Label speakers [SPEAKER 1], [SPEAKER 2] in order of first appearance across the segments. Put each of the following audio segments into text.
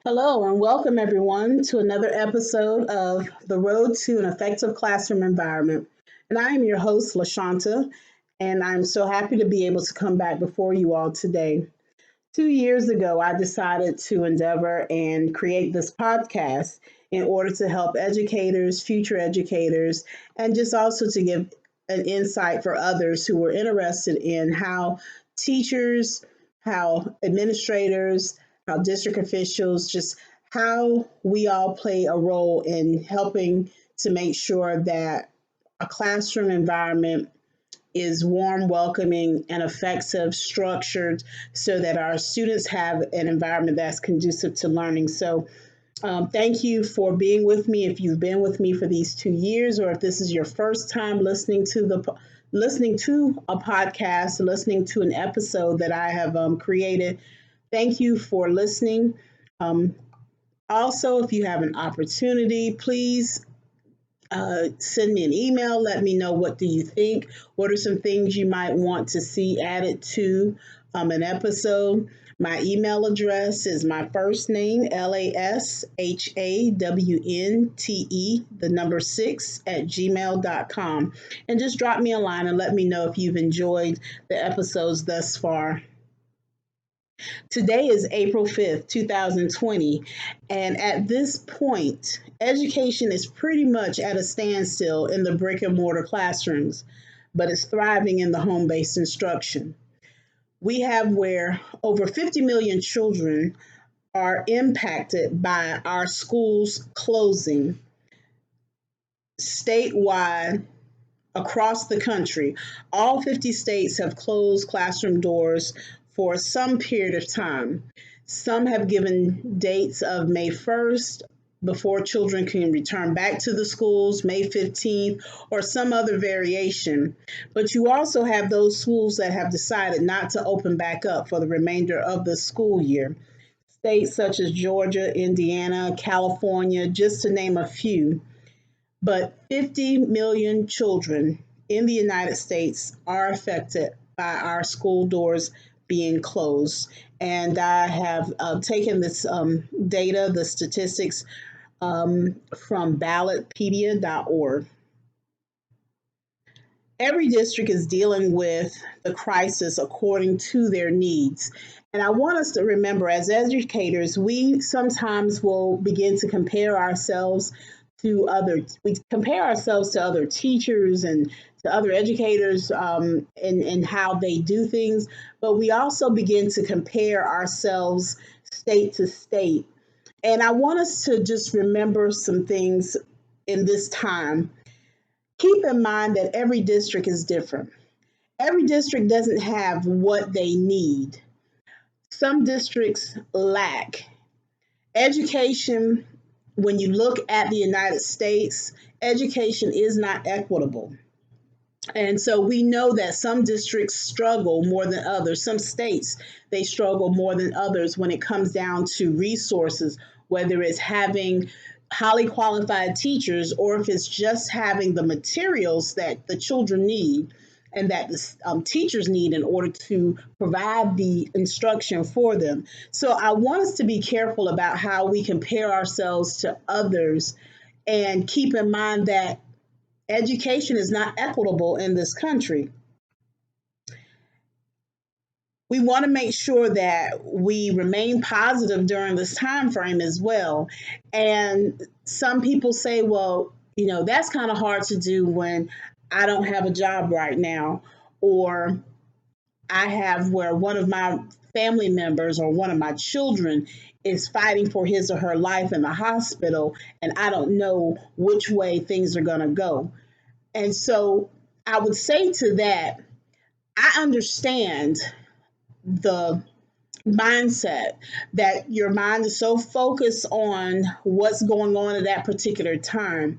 [SPEAKER 1] Hello, and welcome everyone to another episode of The Road to an Effective Classroom Environment. And I am your host, LaShanta, and I'm so happy to be able to come back before you all today. 2 years ago, I decided to endeavor and create this podcast in order to help educators, future educators, and just also to give an insight for others who were interested in how teachers, how administrators, how district officials, just how we all play a role in helping to make sure that a classroom environment is warm, welcoming, and effective, structured, so that our students have an environment that's conducive to learning. Thank you for being with me. If you've been with me for these 2 years, or if this is your first time listening to a podcast, listening to an episode that I have created, thank you for listening. Um, Also, if you have an opportunity, please send me an email. Let me know, what do you think? What are some things you might want to see added to an episode? My email address is my first name, LASHAWNTE, the number six, at gmail.com. And just drop me a line and let me know if you've enjoyed the episodes thus far. Today is April 5th, 2020, and at this point, education is pretty much at a standstill in the brick and mortar classrooms, but it's thriving in the home based instruction. We have where over 50 million children are impacted by our schools closing statewide across the country. All 50 states have closed classroom doors for some period of time. Some have given dates of May 1st before children can return back to the schools, May 15th, or some other variation. But you also have those schools that have decided not to open back up for the remainder of the school year. States such as Georgia, Indiana, California, just to name a few. But 50 million children in the United States are affected by our school doors being closed. And I have taken this data, the statistics from ballotpedia.org. Every district is dealing with the crisis according to their needs. And I want us to remember, as educators, we sometimes will begin to compare ourselves we compare ourselves to other teachers and to other educators in how they do things, but we also begin to compare ourselves state to state. And I want us to just remember some things in this time. Keep in mind that every district is different. Every district doesn't have what they need. Some districts lack education. When you look at the United States, education is not equitable. And so we know that some districts struggle more than others. Some states, they struggle more than others when it comes down to resources, whether it's having highly qualified teachers or if it's just having the materials that the children need and that the teachers need in order to provide the instruction for them. So I want us to be careful about how we compare ourselves to others and keep in mind that education is not equitable in this country. We want to make sure that we remain positive during this time frame as well. And some people say, well, that's kind of hard to do when I don't have a job right now, or I have where one of my family members or one of my children is fighting for his or her life in the hospital, and I don't know which way things are going to go. And so I would say to that, I understand the mindset that your mind is so focused on what's going on at that particular time.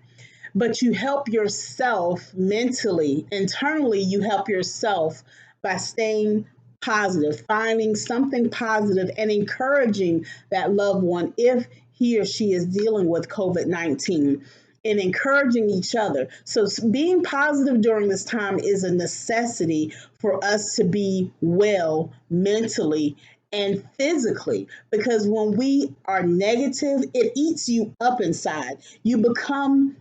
[SPEAKER 1] But you help yourself mentally, internally, you help yourself by staying positive, finding something positive and encouraging that loved one if he or she is dealing with COVID-19 and encouraging each other. So being positive during this time is a necessity for us to be well mentally and physically, because when we are negative, it eats you up inside. You become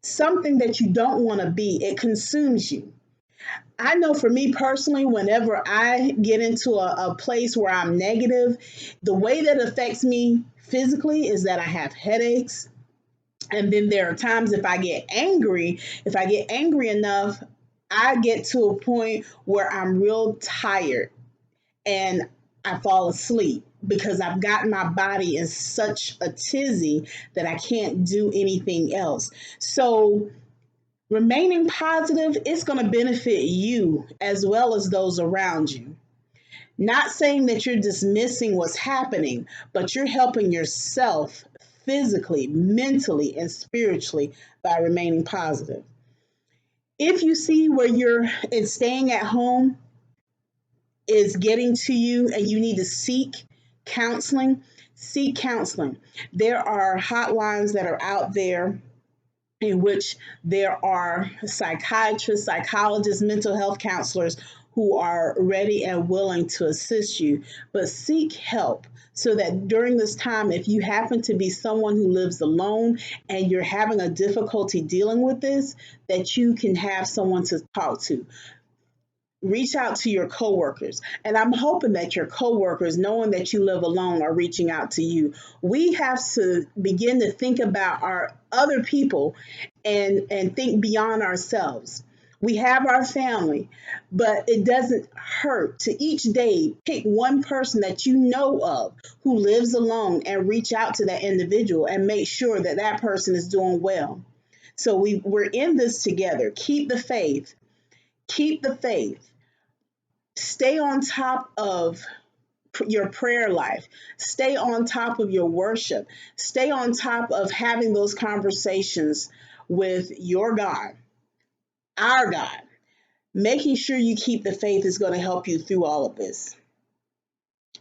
[SPEAKER 1] something that you don't want to be. It consumes you. I know for me personally, whenever I get into a place where I'm negative, the way that affects me physically is that I have headaches. And then there are times if I get angry enough, I get to a point where I'm real tired and I fall asleep because I've gotten my body in such a tizzy that I can't do anything else. So remaining positive is going to benefit you as well as those around you. Not saying that you're dismissing what's happening, but you're helping yourself physically, mentally, and spiritually by remaining positive. If you see where you're in staying at home is getting to you and you need to counseling, seek counseling. There are hotlines that are out there in which there are psychiatrists, psychologists, mental health counselors who are ready and willing to assist you. But seek help so that during this time, if you happen to be someone who lives alone and you're having a difficulty dealing with this, that you can have someone to talk to. Reach out to your coworkers. And I'm hoping that your coworkers, knowing that you live alone, are reaching out to you. We have to begin to think about our other people and think beyond ourselves. We have our family, but it doesn't hurt to each day pick one person that you know of who lives alone and reach out to that individual and make sure that that person is doing well. So we're in this together. Keep the faith. Keep the faith. Stay on top of your prayer life. Stay on top of your worship. Stay on top of having those conversations with your God, our God. Making sure you keep the faith is going to help you through all of this.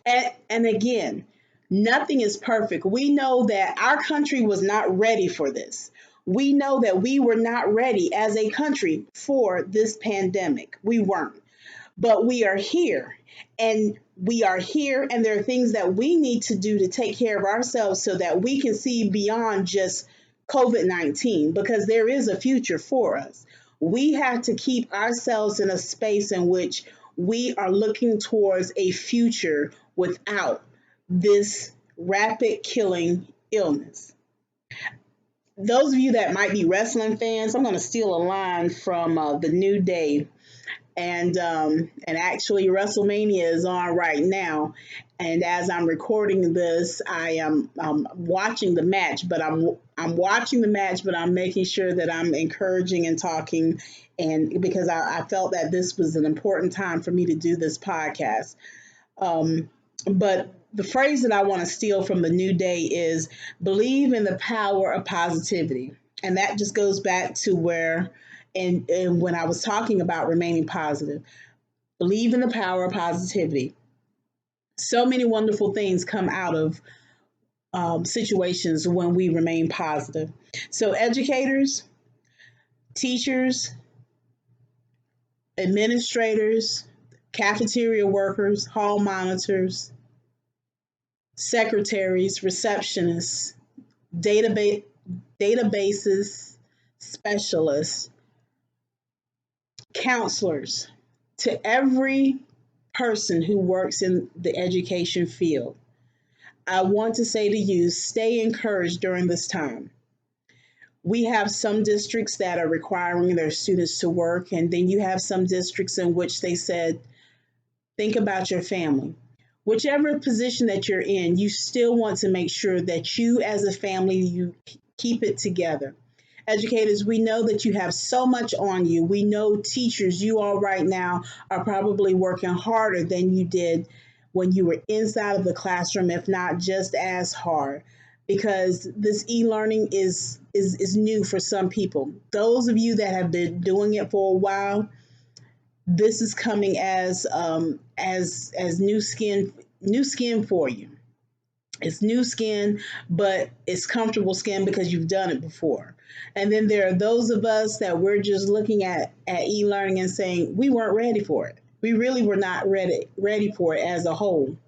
[SPEAKER 1] And again, nothing is perfect. We know that our country was not ready for this. We know that we were not ready as a country for this pandemic. We weren't. But we are here, and there are things that we need to do to take care of ourselves so that we can see beyond just COVID-19, because there is a future for us. We have to keep ourselves in a space in which we are looking towards a future without this rapid killing illness. Those of you that might be wrestling fans, I'm going to steal a line from the New Day. And actually WrestleMania is on right now, and as I'm recording this, I am watching the match. But I'm watching the match, but I'm making sure that I'm encouraging and talking, and because I felt that this was an important time for me to do this podcast. But the phrase that I want to steal from the New Day is believe in the power of positivity, and that just goes back to where. And when I was talking about remaining positive, believe in the power of positivity. So many wonderful things come out of situations when we remain positive. So educators, teachers, administrators, cafeteria workers, hall monitors, secretaries, receptionists, databases, specialists, counselors, to every person who works in the education field, I want to say to you, stay encouraged during this time. We have some districts that are requiring their students to work, and then you have some districts in which they said, think about your family. Whichever position that you're in, you still want to make sure that you as a family, you keep it together. Educators, we know that you have so much on you. We know teachers, you all right now are probably working harder than you did when you were inside of the classroom, if not just as hard, because this e-learning is new for some people. Those of you that have been doing it for a while, this is coming as new skin for you. It's new skin, but it's comfortable skin because you've done it before. And then there are those of us that we're just looking at e-learning and saying we weren't ready for it. We really were not ready for it as a whole.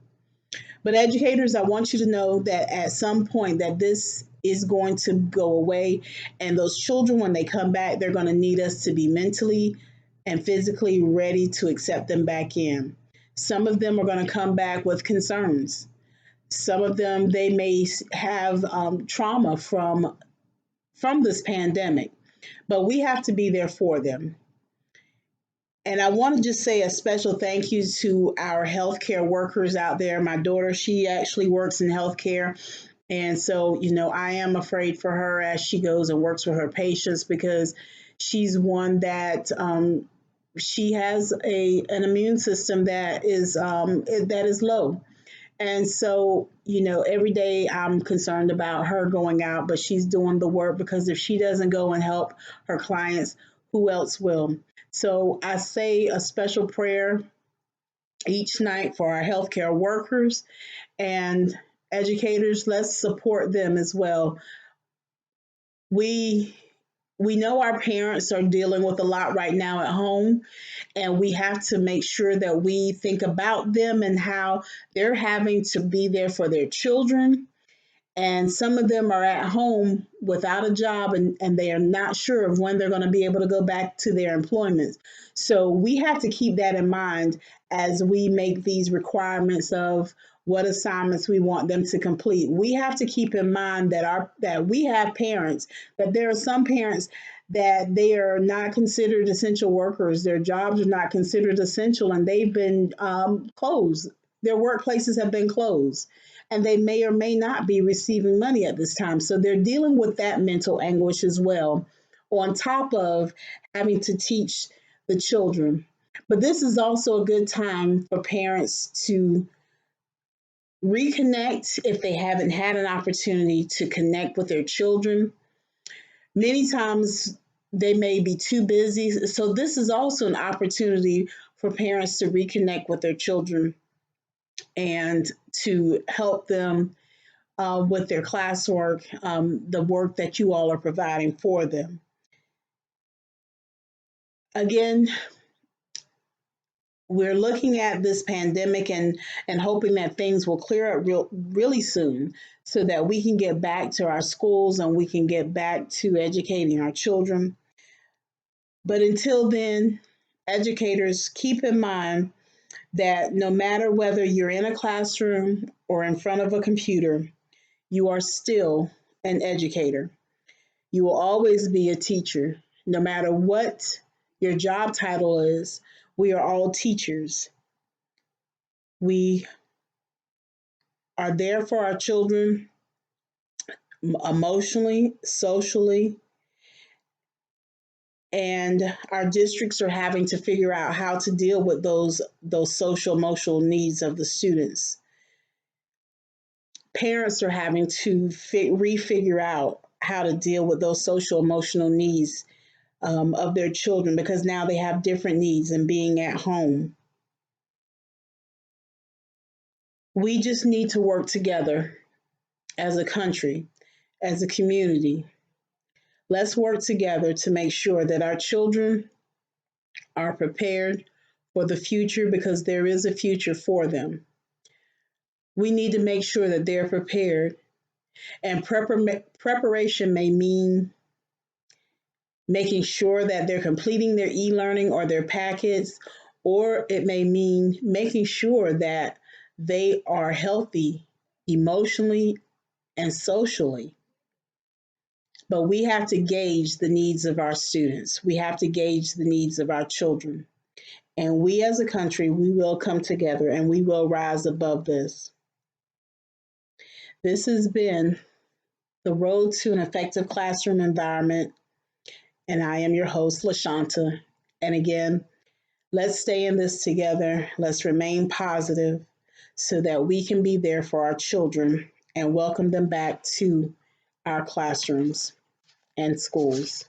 [SPEAKER 1] But educators, I want you to know that at some point that this is going to go away, and those children, when they come back, they're going to need us to be mentally and physically ready to accept them back in. Some of them are going to come back with concerns. Some of them, they may have trauma from this pandemic, but we have to be there for them. And I want to just say a special thank you to our healthcare workers out there. My daughter, she actually works in healthcare. And so, I am afraid for her as she goes and works with her patients, because she's one that she has an immune system that is low. And so, every day I'm concerned about her going out, but she's doing the work, because if she doesn't go and help her clients, who else will? So I say a special prayer each night for our healthcare workers and educators. Let's support them as well. We we know our parents are dealing with a lot right now at home, and we have to make sure that we think about them and how they're having to be there for their children. And some of them are at home without a job, and they are not sure of when they're going to be able to go back to their employment. So we have to keep that in mind as we make these requirements of what assignments we want them to complete. We have to keep in mind that we have parents, that there are some parents that they are not considered essential workers. Their jobs are not considered essential, and they've been closed. Their workplaces have been closed, and they may or may not be receiving money at this time. So they're dealing with that mental anguish as well, on top of having to teach the children. But this is also a good time for parents to reconnect if they haven't had an opportunity to connect with their children. Many times they may be too busy. So this is also an opportunity for parents to reconnect with their children and to help them with their classwork, the work that you all are providing for them. Again, we're looking at this pandemic and hoping that things will clear up really soon, so that we can get back to our schools and we can get back to educating our children. But until then, educators, keep in mind that no matter whether you're in a classroom or in front of a computer, you are still an educator. You will always be a teacher, no matter what your job title is. We are all teachers. We are there for our children emotionally, socially, and our districts are having to figure out how to deal with those social emotional needs of the students. Parents are having to refigure out how to deal with those social emotional needs of their children, because now they have different needs and being at home. We just need to work together as a country, as a community. Let's work together to make sure that our children are prepared for the future, because there is a future for them. We need to make sure that they're prepared, and preparation may mean making sure that they're completing their e-learning or their packets, or it may mean making sure that they are healthy emotionally and socially. But we have to gauge the needs of our students. We have to gauge the needs of our children. And we as a country, we will come together and we will rise above this. This has been The Road to an Effective Classroom Environment. And I am your host, LaShanta. And again, let's stay in this together. Let's remain positive so that we can be there for our children and welcome them back to our classrooms and schools.